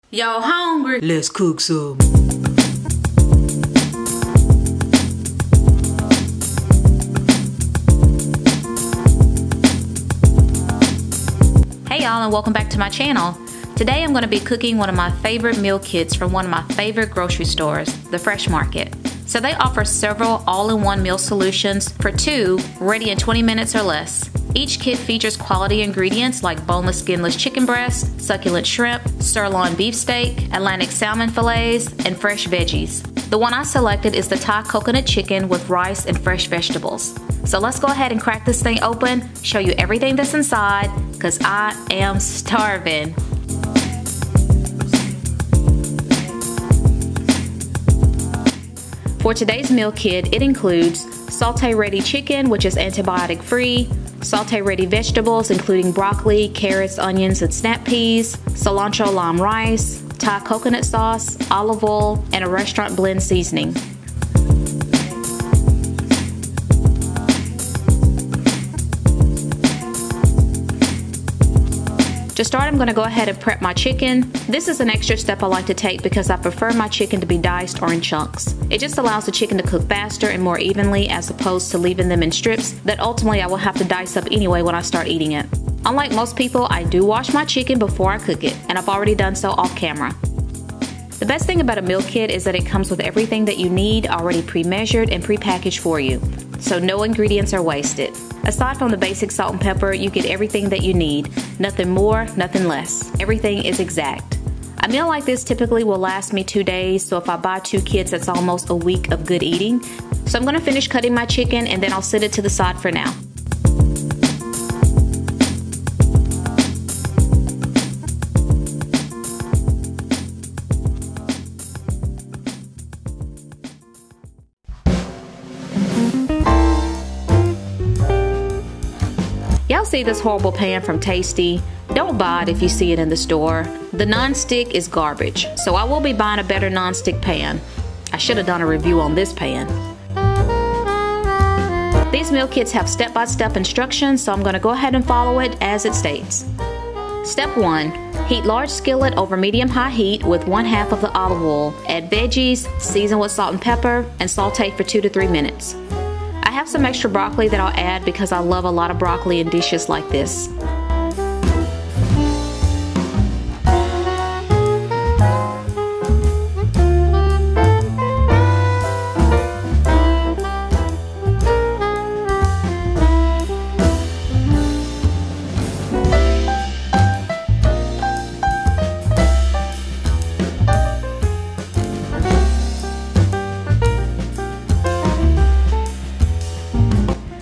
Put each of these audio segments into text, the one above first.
Y'all hungry? Let's cook some. Hey y'all, and welcome back to my channel. Today I'm going to be cooking one of my favorite meal kits from one of my favorite grocery stores, the Fresh Market. So they offer several all-in-one meal solutions for two, ready in 20 minutes or less. Each kit features quality ingredients like boneless, skinless chicken breast, succulent shrimp, sirloin beef steak, Atlantic salmon fillets, and fresh veggies. The one I selected is the Thai coconut chicken with rice and fresh vegetables. So let's go ahead and crack this thing open, show you everything that's inside, because I am starving. For today's meal kit, it includes saute-ready chicken, which is antibiotic free, saute-ready vegetables including broccoli, carrots, onions, and snap peas, cilantro lime rice, Thai coconut sauce, olive oil, and a restaurant blend seasoning. To start, I'm going to go ahead and prep my chicken. This is an extra step I like to take because I prefer my chicken to be diced or in chunks. It just allows the chicken to cook faster and more evenly as opposed to leaving them in strips that ultimately I will have to dice up anyway when I start eating it. Unlike most people, I do wash my chicken before I cook it, and I've already done so off camera. The best thing about a meal kit is that it comes with everything that you need already pre-measured and pre-packaged for you, so no ingredients are wasted. Aside from the basic salt and pepper, you get everything that you need. Nothing more, nothing less. Everything is exact. A meal like this typically will last me 2 days, so if I buy 2 kits, that's almost a week of good eating. So I'm going to finish cutting my chicken and then I'll set it to the side for now. Y'all see this horrible pan from Tasty? Don't buy it if you see it in the store. The non-stick is garbage, so I will be buying a better non-stick pan. I should have done a review on this pan. These meal kits have step-by-step instructions, so I'm going to go ahead and follow it as it states. Step 1. Heat large skillet over medium-high heat with 1/2 of the olive oil. Add veggies, season with salt and pepper, and saute for 2 to 3 minutes. I have some extra broccoli that I'll add because I love a lot of broccoli in dishes like this.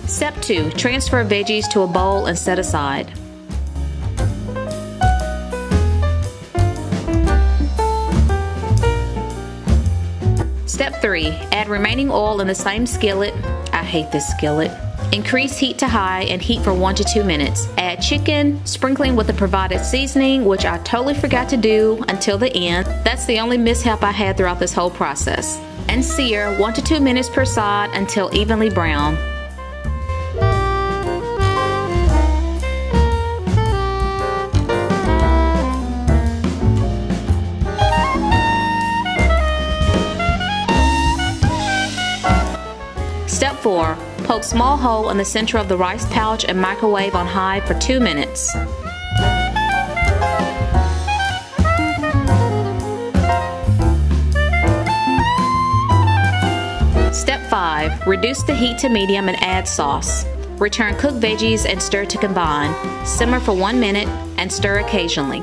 Step 2. Transfer veggies to a bowl and set aside. Step 3. Add remaining oil in the same skillet. I hate this skillet. Increase heat to high and heat for 1 to 2 minutes. Add chicken, sprinkling with the provided seasoning, which I totally forgot to do until the end. That's the only mishap I had throughout this whole process. And sear 1 to 2 minutes per side until evenly brown. Step 4. Poke small hole in the center of the rice pouch and microwave on high for 2 minutes. Step 5. Reduce the heat to medium and add sauce. Return cooked veggies and stir to combine. Simmer for 1 minute and stir occasionally.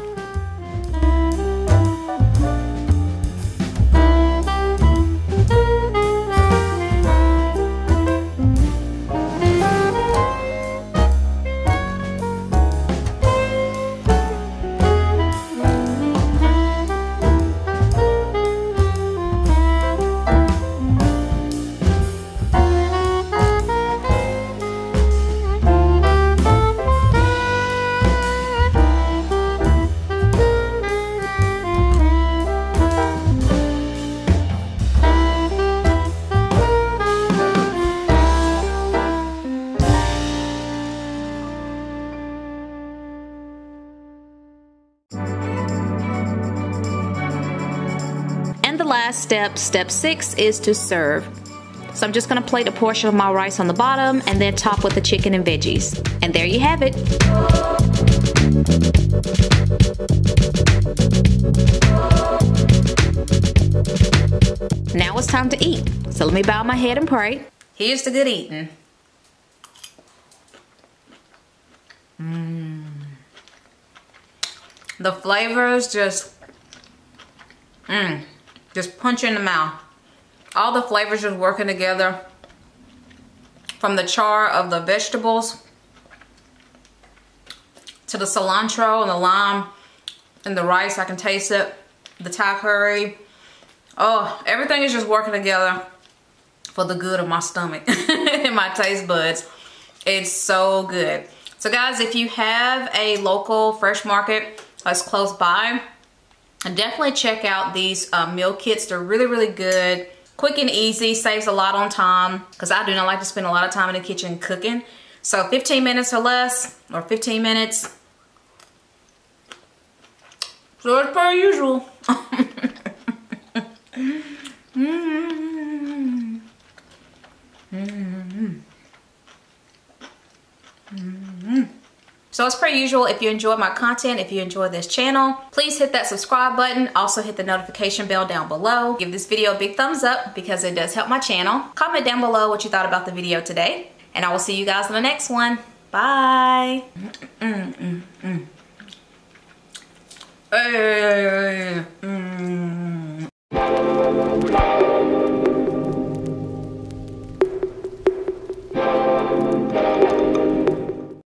last step, step 6, is to serve. So I'm just gonna plate a portion of my rice on the bottom and then top with the chicken and veggies. And there you have it. Now it's time to eat. So let me bow my head and pray. Here's the good eating. The flavors just punch in the mouth. All the flavors just working together. From the char of the vegetables to the cilantro and the lime and the rice, I can taste it. The Thai curry. Oh, everything is just working together for the good of my stomach and my taste buds. It's so good. So guys, if you have a local fresh market that's close by, definitely check out these meal kits. They're really, really good. Quick and easy, saves a lot on time because I do not like to spend a lot of time in the kitchen cooking. So 15 minutes or less, or 15 minutes. So it's per usual. So as per usual, if you enjoyed my content, if you enjoyed this channel, please hit that subscribe button. Also hit the notification bell down below. Give this video a big thumbs up because it does help my channel. Comment down below what you thought about the video today. And I will see you guys in the next one. Bye. Hey.